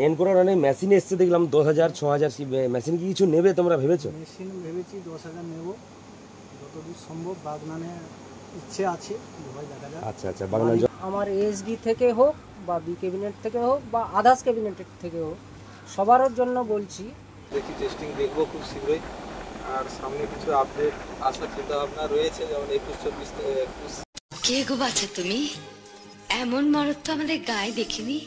এনকোরার অনেক মেশিন এসছে দেখলাম 10,000 6,000 মেশিন কি কিছু নেবে তোমরা ভেবেছো? মেশিন ভেবেছি 10,000 নেব যতদূর সম্ভব। বাগনানে ইচ্ছে আছে, দেখা যাক। আচ্ছা আচ্ছা বাগনান আমার এএসডি থেকে হোক বা বি ক্যাবিনেট থেকে হোক বা আদার্স ক্যাবিনেটের থেকে হোক, সবার জন্য বলছি। দেখি টেস্টিং দেখবো খুব শীঘ্রই। আর সামনে কিছু আপডেট আসার চিন্তা ভাবনা রয়েছে, যেমন 21-24 কে গো বাছা তুমি? এমন মরদ তো আমাদের গায়ে দেখিনি।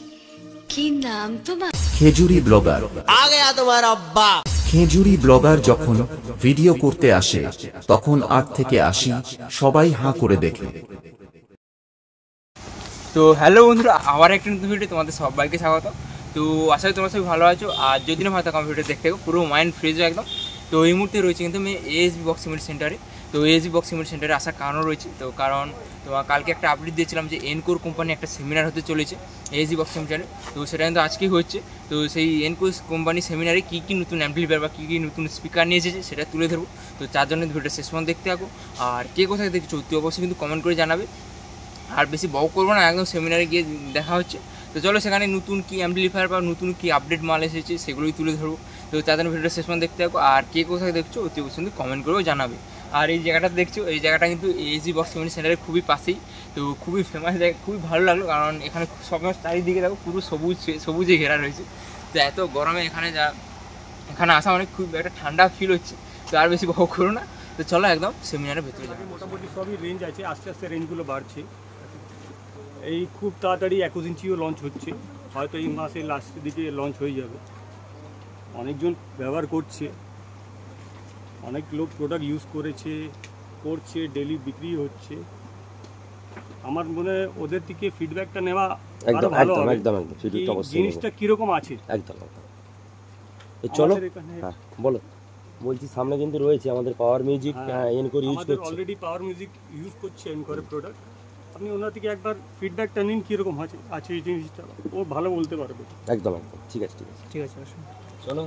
কি নাম তোমার? খেজুরি ব্লগার। आ गया तुम्हारा अब्बा। খেজুরি ব্লগার যখন ভিডিও করতে আসে তখন 8 থেকে 80 সবাই হাঁ করে দেখে। তো হ্যালো বন্ধুরা, আবার একটা নতুন ভিডিও তোমাদের সবাইকে স্বাগত। তো আশা করি তোমরা সবাই ভালো আছো। আর যদি না ভালো থাকো ভিডিও দেখতে থাকো, পুরো মাইন্ড ফ্রেশ হয় একদম। তো এই মুহূর্তে রয়েছে কিন্তু আমি এএসবি বক্স সিমেন্ট সেন্টারে। তো এএসবি বক্স সিমেন্ট সেন্টারে আসার কারণও রয়েছে। তো কারণ তোমার কালকে একটা আপডেট দিয়েছিলাম যে এনকোর কোম্পানি একটা সেমিনার হতে চলেছে এএসবি বক্স সেন্টারে। তো সেটা কিন্তু আজকেই হচ্ছে। তো সেই এনকোর কোম্পানি সেমিনারে কী কী নতুন অ্যাম্পলিফায়ার বা কী কী নতুন স্পিকার নিয়ে এসেছে সেটা তুলে ধরবো। তো তার জন্য ভিডিওটা শেষ পর্যন্ত দেখতে থাকো। আর কে কোথায় দেখছো তুই অবশ্যই কিন্তু কমেন্ট করে জানাবে। আর বেশি বক করবো না, একদম সেমিনারে গিয়ে দেখা হচ্ছে। তো চলো সেখানে নতুন কী অ্যাম্পলিফায়ার বা নতুন কী আপডেট মাল এসেছে সেগুলোই তুলে ধরবো। তো তার জন্য ভিডিওটা শেষ পর্যন্ত দেখতে থাকো। আর কে কোথায় দেখছো অতি অবশ্যই কিন্তু কমেন্ট করেও জানাবে। আর এই জায়গাটা দেখছো, এই জায়গাটা কিন্তু এএসবি বক্স সিমেন্ট সেন্টারের খুবই পাশেই। তো খুবই ফেমাস জায়গা, খুবই ভালো লাগলো কারণ এখানে সব চারিদিকে দেখো পুরো সবুজে ঘেরা রয়েছে। তো এত গরমে এখানে আসা অনেক খুব একটা ঠান্ডা ফিল হচ্ছে। তো আর বেশি বক করো না, তো চলো একদম সেমিনারের ভেতরে যাবো। মোটামুটি সবই রেঞ্জ আছে, আস্তে আস্তে রেঞ্জগুলো বাড়ছে। এই খুব তাড়াতাড়ি 21 ইঞ্চিও লঞ্চ হচ্ছে, হয়তো এই মাসের লাস্টের দিকে লঞ্চ হয়ে যাবে। অনেকজন ব্যবহার করছে, অনেক লোক প্রোডাক্ট ইউজ করছে, ডেলি বিক্রি হচ্ছে। আমার মনে হয় ওদের থেকে ফিডব্যাকটা নেওয়া আরো ভালো হবে। একদম ফিডব্যাকটা অবশ্যই জিনিসটা কিরকম আছে একদম। তো চলো আমাদের এখানে হ্যাঁ বলো। বলছি সামনে কিন্তু রয়েছে আমাদের পাওয়ার মিউজিক এনকোর ইউজ আমাদের করছে। অলরেডি পাওয়ার মিউজিক ইউজ করছে এনকোরের প্রোডাক্ট। আপনি ওনার থেকে একবার ফিডব্যাকটা নিন কীরকম আছে এই জিনিসটা, ও ভালো বলতে পারবে। একদম ঠিক আছে ঠিক আছে চলো।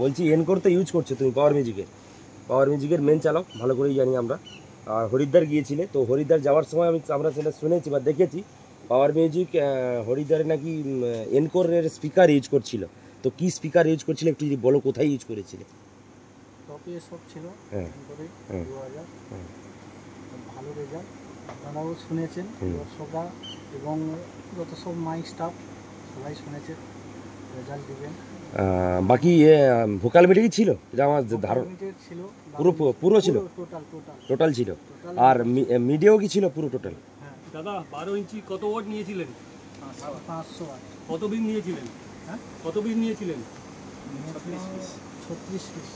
বলছি এনকোর তো ইউজ করছো তুমি পাওয়ার মিউজিকের মেন চালক ভালো করেই জানি আমরা। আর হরিদ্বার গিয়েছিলে, তো হরিদ্বার যাওয়ার সময় আমরা সেটা শুনেছি বা দেখেছি পাওয়ার মিউজিক হরিদ্বারে নাকি এনকোরের স্পিকার ইউজ করছিল। তো কি স্পিকার ইউজ করছিল একটু যদি বলো, কোথায় ইউজ করেছিলে? টপে সব ছিল হ্যাঁ এনকোরে 2000, হ্যাঁ। ভালো রেজাল্ট আপনারাও শুনেছেন, দর্শকরা এবং যত সব মাইক স্টাফ সবাই শুনেছেন, রেজাল্ট দিবেন। বাকি ভোকাল মিডিয়া ছিল, এটা আমার ধারণা ছিল পুরো ছিল, টোটাল ছিল। আর মিডিয়াও কি ছিল পুরো টোটাল? হ্যাঁ দাদা 12 ইঞ্চি কত ওয়াট নিয়েছিলেন? 500 ওয়াট। কত পিস নিয়েছিলেন? হ্যাঁ কত পিস নিয়েছিলেন? 36 পিস।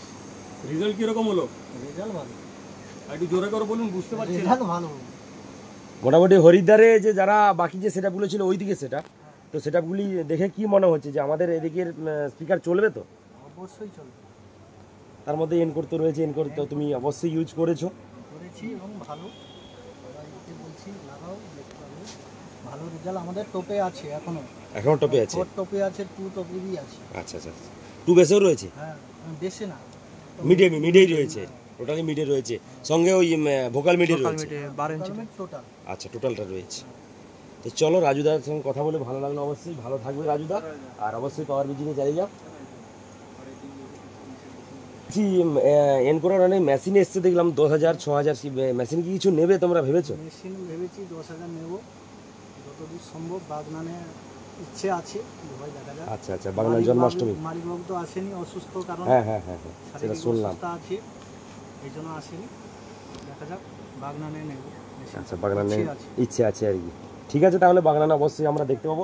রেজাল্ট কীরকম হলো? রেজাল্ট ভালো। একটু জোরে করে বলুন, বুঝতে পারছি। রেজাল্ট ভালো। মোটামুটি হরিদ্বারে যে যারা বাকি যে সেটআপগুলো ছিল ওইদিকে সেটআপ, তো সেটআপগুলি দেখে কি মনে হচ্ছে যে আমাদের এদিকের স্পিকার চলবে? তো অবশ্যই চলবে। তার মধ্যে এনকোর তো রয়েছে, এনকোর তো তুমি অবশ্যই ইউজ করেছি এবং ভালো। সবাইকে বলছি লাগাও, দেখতে পাবে ভালো রেজাল্ট। আমাদের টপে আছে, এখনো টপে আছে, টপে আছে, 2 টপেরই আছে। আচ্ছা 2 বেসেও রয়েছে। হ্যাঁ বেশি না, মিডিয়াই রয়েছে, টোটালি মিডিয়া রয়েছে, সঙ্গে ওই ভোকাল মিডিয়া রয়েছে 12 ইঞ্চি টোটাল। আচ্ছা টোটালটা রয়েছে। তো চলো রাজুদার সঙ্গে কথা বলে ভালো লাগলো, অবশ্যই ভালো থাকবে রাজুদা। আর অবশ্যই পাওয়ার মিউজিকে চালিয়ে যাও। এনকোরার অনেক মেশিন এসছে দেখলাম 10,000 6,000 মেশিন কি কিছু নেবে তোমরা ভেবেছো? মেশিন ভেবেছি 10,000 নেব যতদূর সম্ভব। বাগনানে ইচ্ছে আছে, দেখা যাক। আচ্ছা বাগনান জন্মাষ্টমী। মালিকবাবু তো আসেনি, অসুস্থ, কারণ হ্যাঁ সেটা শুনলাম। আছে, এই জন্য আসেনি। দেখা যাক, বাগনানে নেব। আচ্ছা বাগনানে ইচ্ছে আছে আর কি। ঠিক আছে তাহলে বাগনানে অবশ্যই আমরা দেখতে পাবো।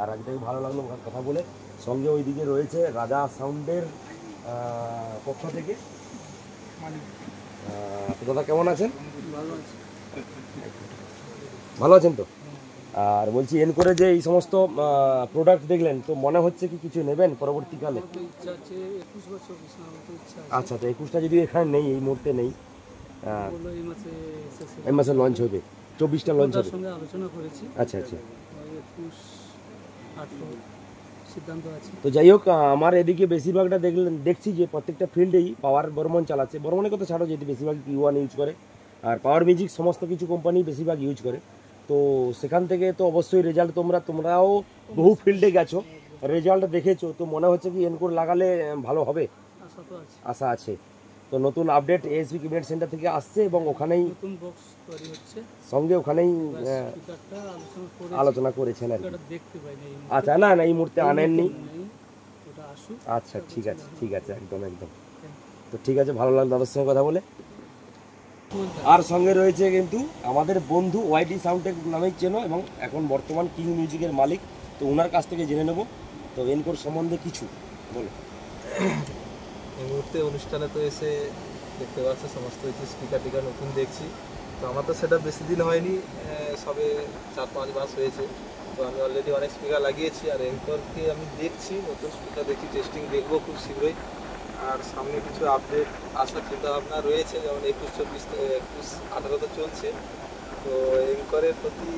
আর আজকে ভালো লাগলো কথা বলে। সঙ্গে ওইদিকে রয়েছে রাজা সাউন্ডের পক্ষ থেকে দাদা, কেমন আছেন? ভালো আছেন তো? আর বলছি এনকোরে যে এই সমস্ত প্রোডাক্ট দেখলেন, তো মনে হচ্ছে কি কিছু নেবেন পরবর্তীকালে? আচ্ছা তো 21টা যদি এখানে নেই, এই মুহূর্তে নেই, এই মাসে লঞ্চ হবে, 24টা লঞ্চ হবে। আচ্ছা তো যাই হোক, আমার এদিকে বেশিরভাগটা দেখছি যে প্রত্যেকটা ফিল্ডেই পাওয়ার বর্মন চালাচ্ছে। বর্মনের কথা ছাড়ো, যেহেতু বেশিরভাগ Q1 ইউজ করে, আর পাওয়ার মিউজিক সমস্ত কিছু কোম্পানি বেশিরভাগ ইউজ করে। তো সেখান থেকে তো অবশ্যই রেজাল্ট তোমরাও বহু ফিল্ডে গেছো, রেজাল্ট দেখেছো, তো মনে হচ্ছে কি এনকোর লাগালে ভালো হবে? আশা আছে। তো নতুন আপডেট এএসবি ক্যাবিনেট সেন্টার থেকে আসছে এবং ওখানেই নতুন বক্স তৈরি হচ্ছে, সঙ্গে ওখানেই স্পিকারটা আলোচনা করেছেন আর কি। দেখতে পাই না আচ্ছা, না না এই মুহূর্তে আনেননি। ওটা আসুক। আচ্ছা ঠিক আছে, ঠিক আছে, একদম একদম। তো ঠিক আছে, ভালো লাগলো দাদার সঙ্গে কথা বলে। আর সঙ্গে রয়েছে কিন্তু আমাদের বন্ধু ওয়াইটি সাউন্ডটেক নামেই চেনো এবং এখন বর্তমান কিং মিউজিকের মালিক। তো ওনার কাছ থেকে জেনে নেব তো এনকোর সম্বন্ধে কিছু বলো। এই মুহূর্তে অনুষ্ঠানে তো এসে দেখতে পাচ্ছে সমস্ত কিছু স্পিকার টিকার নতুন দেখছি। তো আমার তো সেটা বেশি দিন হয়নি, সবে 4-5 মাস হয়েছে। তো আমি অলরেডি অনেক স্পিকার লাগিয়েছি, আর এনকোরকে আমি দেখছি নতুন স্পিকার দেখি, টেস্টিং দেখবো খুব শীঘ্রই। আর সামনে কিছু আপডেট আসার চিন্তাভাবনা রয়েছে, যেমন 21-24-21-18 তো চলছে। তো এনকোরের প্রতি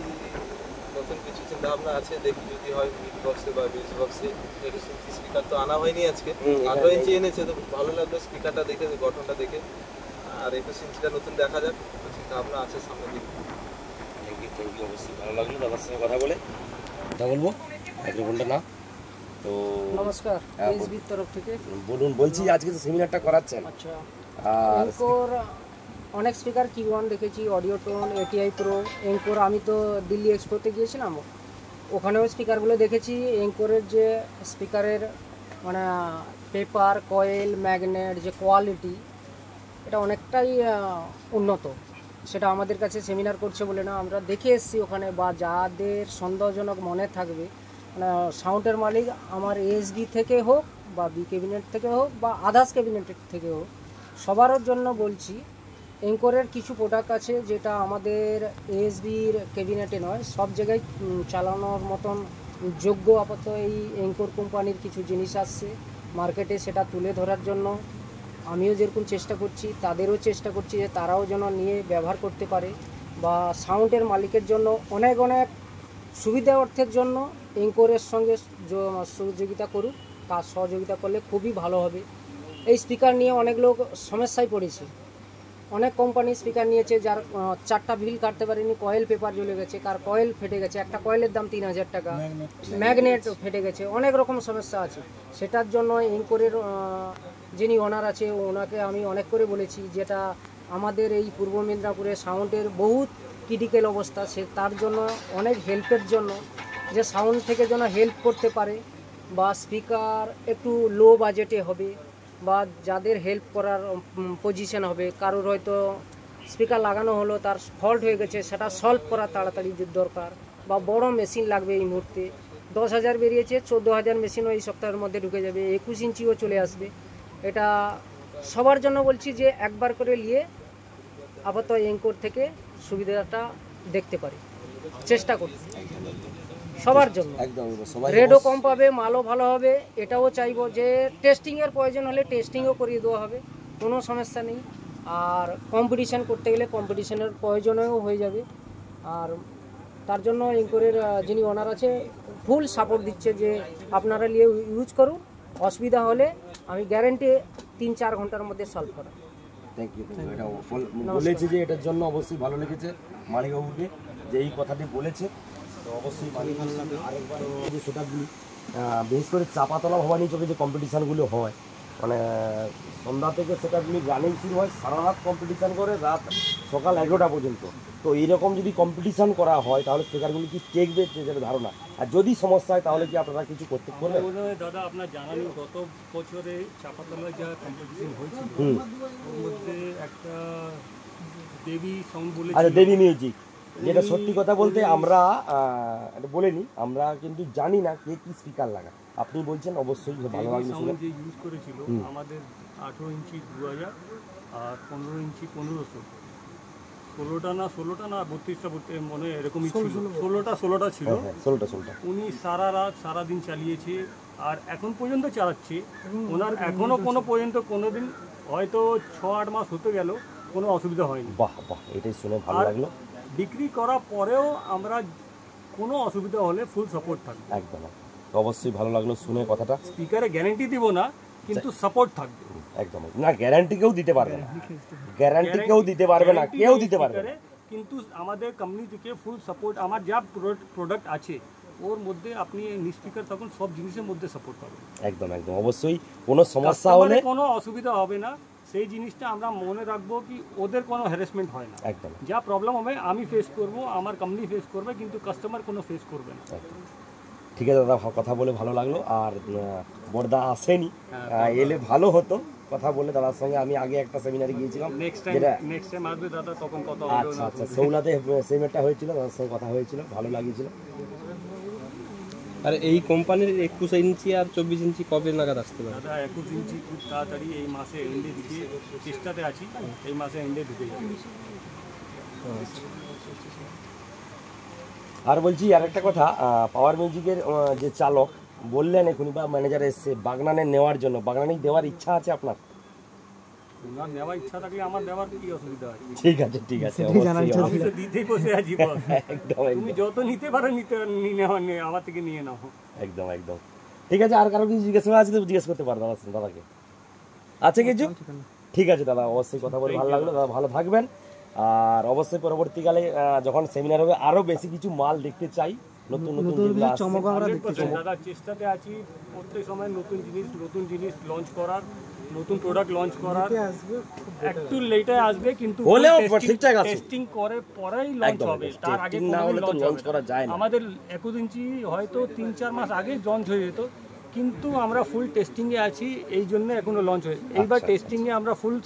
নতুন কিছু চিন্তাভাবনা আছে, দেখি যদি হয় মিড বক্সে বা বেস বক্সে। 21 ইঞ্চি স্পিকার তো আনা হয়নি আজকে, 18 ইঞ্চি এনেছে। তো ভালো লাগলো স্পিকারটা দেখে, গঠনটা দেখে। আর 21 ইঞ্চিটা নতুন দেখা যাক, চিন্তাভাবনা আছে সামনে দিকে। থ্যাংক ইউ, অবশ্যই ভালো লাগলো দাদার সঙ্গে কথা বলে। কথা বলবো মাইক্রোফোনটা না তো। নমস্কার, এসবির তরফ থেকে বলুন। বলছি আজকে তো সেমিনারটা করাচ্ছেন। আচ্ছা, আর এনকোর অনেক স্পিকার Q1 দেখেছি, audio tone, ATI pro, Anchor. আমি তো দিল্লি এক্সপোতে গিয়েছিলাম, ওখানেও স্পিকারগুলো দেখেছি। এনকোরের যে স্পিকারের মানে পেপার, কয়েল, ম্যাগনেট যে কোয়ালিটি, এটা অনেকটাই উন্নত। সেটা আমাদের কাছে সেমিনার করছে বলে না, আমরা দেখে এসেছি ওখানে। বা যাদের সন্দেহজনক মনে থাকবে, মানে সাউন্ডের মালিক আমার এএসবি থেকে হোক বা বি ক্যাবিনেট থেকে হোক বা আদার্স ক্যাবিনেটের থেকে হোক, সবার জন্য বলছি এনকোরের কিছু প্রোডাক্ট আছে যেটা আমাদের এএসবির ক্যাবিনেটে নয়, সব জায়গায় চালানোর মতন যোগ্য। আপাতত এই এনকোর কোম্পানির কিছু জিনিস আসছে মার্কেটে, সেটা তুলে ধরার জন্য আমিও যেরকম চেষ্টা করছি, তাদেরও চেষ্টা করছি যে তারাও যেন নিয়ে ব্যবহার করতে পারে। বা সাউন্ডের মালিকের জন্য অনেক অনেক সুবিধা অর্থের জন্য এনকোরের সঙ্গে সহযোগিতা করুক। কাজ সহযোগিতা করলে খুবই ভালো হবে। এই স্পিকার নিয়ে অনেক লোক সমস্যায় পড়েছে, অনেক কোম্পানি স্পিকার নিয়েছে যার 4টা বিল কাটতে পারেনি, কয়েল পেপার জ্বলে গেছে, কার কয়েল ফেটে গেছে, একটা কয়েলের দাম 3000 টাকা, ম্যাগনেট ফেটে গেছে, অনেক রকম সমস্যা আছে। সেটার জন্য এনকোরের যিনি ওনার আছে ওনাকে আমি অনেক করে বলেছি, যেটা আমাদের এই পূর্ব মেদিনীপুরে সাউন্ডের বহুত ক্রিটিক্যাল অবস্থা, সে তার জন্য অনেক হেল্পের জন্য, যে সাউন্ড থেকে যেন হেল্প করতে পারে। বা স্পিকার একটু লো বাজেটে হবে, বা যাদের হেল্প করার পজিশন হবে, কারোর হয়তো স্পিকার লাগানো হলো, তার ফল্ট হয়ে গেছে, সেটা সলভ করা তাড়াতাড়ি দরকার। বা বড় মেশিন লাগবে এই মুহূর্তে, 10,000 বেরিয়েছে, 14,000 মেশিনও এই সপ্তাহের মধ্যে ঢুকে যাবে, 21 ইঞ্চিও চলে আসবে। এটা সবার জন্য বলছি যে একবার করে নিয়ে আপাতত এনকোর থেকে সুবিধাটা দেখতে পারি, চেষ্টা করি সবার জন্য। একদম সবাই রেটও কম পাবে, মালও ভালো হবে। এটাও চাইবো যে টেস্টিংয়ের প্রয়োজন হলে টেস্টিংও করিয়ে দেওয়া হবে, কোনো সমস্যা নেই। আর কম্পিটিশান করতে গেলে কম্পিটিশানের প্রয়োজনেও হয়ে যাবে। আর তার জন্য এনকোরের যিনি ওনার আছে ফুল সাপোর্ট দিচ্ছে যে আপনারা নিয়ে ইউজ করুন, অসুবিধা হলে আমি গ্যারেন্টি 3-4 ঘন্টার মধ্যে সলভ করা। Thank you. এটা বলেছে যে এটার জন্য অবশ্যই ভালো লেগেছে মালিকবাবুকে যে এই কথাটি বলেছে। তো অবশ্যই মালিকবাবুর সাথে আরেকবার যে সেটাগুলি বিশেষ করে চাপাতলা ভবানী চোখে যে কম্পিটিশানগুলো হয়, মানে সন্ধ্যা থেকে সেটাগুলি রানিং শুরু হয়, সারা রাত কম্পিটিশান করে রাত সকাল 11টা পর্যন্ত। তো এইরকম যদি কম্পিটিশান করা হয় তাহলে স্পিকারগুলি কি টেকবে, যেটা ধারণা। আর যদি সমস্যা হয় তাহলে কি আপনারা কিছু করতে পারবেন? দাদা আপনার জানানি গত বছরে চাপাতলায় যা কম্পিটিশন হয়েছিল ওর মধ্যে একটা দেবী সাউন্ড বলে, আচ্ছা দেবী মিউজিক, যেটা সত্যি কথা বলতে আমরা এটা বলে নিই, আমরা কিন্তু জানি না কে কি স্পিকার লাগা। আপনি বলছেন অবশ্যই ভালো লাগলো শুনে। যে ইউজ করেছিল আমাদের 18 ইঞ্চি 2000 আর 15 ইঞ্চি 1500, 16টা না 32টা মনে এরকমই ছিল, 16টা ছিল। 16টা উনি সারা রাত সারাদিন চালিয়েছে আর এখন পর্যন্ত চালাচ্ছে। ওনার এখনও কোনোদিন হয়তো 6-8 মাস হতে গেল, কোনো অসুবিধা হয়নি। বাহ বাহ, এটাই শুনে ভালো লাগলো। বিক্রি করার পরেও আমরা কোনো অসুবিধা হলে ফুল সাপোর্ট থাকবে। একদম অবশ্যই ভালো লাগলো শুনে কথাটা। স্পিকারে গ্যারান্টি দিব না, কিন্তু সাপোর্ট থাকবে। একদম না, গ্যারান্টি কেউ দিতে পারবে না, গ্যারান্টি কেউ দিতে পারবে না, কেউ দিতে পারবে না। কিন্তু আমাদের কোম্পানি থেকে ফুল সাপোর্ট, আমার যা প্রোডাক্ট আছে ওর মধ্যে আপনি নিস্পিকার তখন সব জিনিসের মধ্যে সাপোর্ট পাবেন। একদম একদম অবশ্যই কোনো সমস্যা হলে কাস্টমারের কোনো অসুবিধা হবে না, সেই জিনিসটা আমরা মনে রাখবো কি ওদের কোনো হ্যারাসমেন্ট হয় না। একদম যা প্রবলেম হবে আমি ফেস করব, আমার কোম্পানি ফেস করবে, কিন্তু কাস্টমার কোনো ফেস করবে না। একদম। ঠিক আছে দাদা, কথা বলে ভালো লাগলো। আর বড়দা আসেনি, এলে ভালো হতো কথা বলে। দাদার সঙ্গে আমি আগে একটা সেমিনারে গিয়েছিলাম, নেক্সট টাইম আসবে দাদা, তখন কথা হবে। আচ্ছা আচ্ছা, সৌলাতে সেমিনারটা হয়েছিল, দাদার সঙ্গে কথা হয়েছিল, ভালো লাগিয়েছিল। আর এই কোম্পানির 21 ইঞ্চি আর 24 ইঞ্চি কবে নাগাদ আসতে পারে? দাদা 21 ইঞ্চি খুব তাড়াতাড়ি এই মাসে এন্ডে দিকে চেষ্টাতে আছি, এই মাসে এন্ডে ঢুকে যাবে। আর বলছি আরেকটা কথা, পাওয়ার মিউজিকের যে চালক বললেন এখনই বা ম্যানেজার এসছে বাগনানে নেওয়ার জন্য, বাগনানে দেওয়ার ইচ্ছা আছে আপনার? ওনার নেওয়ার ইচ্ছা থাকলে আমার দেওয়ার কি অসুবিধা আছে? ঠিক আছে ঠিক আছে, অবশ্যই আমি তো দিতেই বসে আছি বস। একদম তুমি যত নিতে পারো নিতে আমার থেকে নিয়ে নাও। একদম একদম ঠিক আছে। আর কারো কিছু জিজ্ঞেস করা আছে তো জিজ্ঞেস করতে পারো দাদাকে, আছে কিছু? ঠিক আছে দাদা, অবশ্যই কথা বলে ভালো লাগলো দাদা, ভালো থাকবেন। আর অবশ্যই পরবর্তীকালে যখন সেমিনার হবে আরো বেশি কিছু মাল দেখতে চাই, নতুন নতুন যেগুলো আসছে। 100% দাদা চেষ্টাতে আছি প্রত্যেক সময় নতুন জিনিস লঞ্চ করার, নতুন প্রোডাক্ট লঞ্চ করার। একটু লেটে আসবে কিন্তু হলেও ঠিকঠাক আছে, টেস্টিং করে পরেই লঞ্চ হবে, তার আগে না হলে তো লঞ্চ করা যায় না। আমাদের 21 ইঞ্চি হয়তো 3-4 মাস আগে লঞ্চ হয়ে যেত, কিন্তু আমরা ফুল টেস্টিংয়ে আছি, এই জন্য এখনো লঞ্চ হয়ে। এইবার টেস্টিংয়ে আমরা ফুল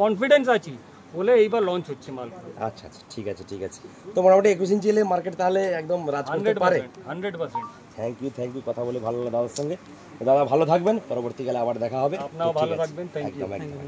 কনফিডেন্স আছি বলে এইবার লঞ্চ হচ্ছে মাল। আচ্ছা আচ্ছা ঠিক আছে ঠিক আছে। তো মোটামুটি 21 ইঞ্চি এলে মার্কেট তাহলে একদম রাজ করতে পারে। 100%। থ্যাংক ইউ, কথা বলে ভালো লাগলো দাদার সঙ্গে। দাদা ভালো থাকবেন, পরবর্তীকালে আবার দেখা হবে। আপনারাও ভালো থাকবেন, থ্যাংক ইউ। একদম একদম।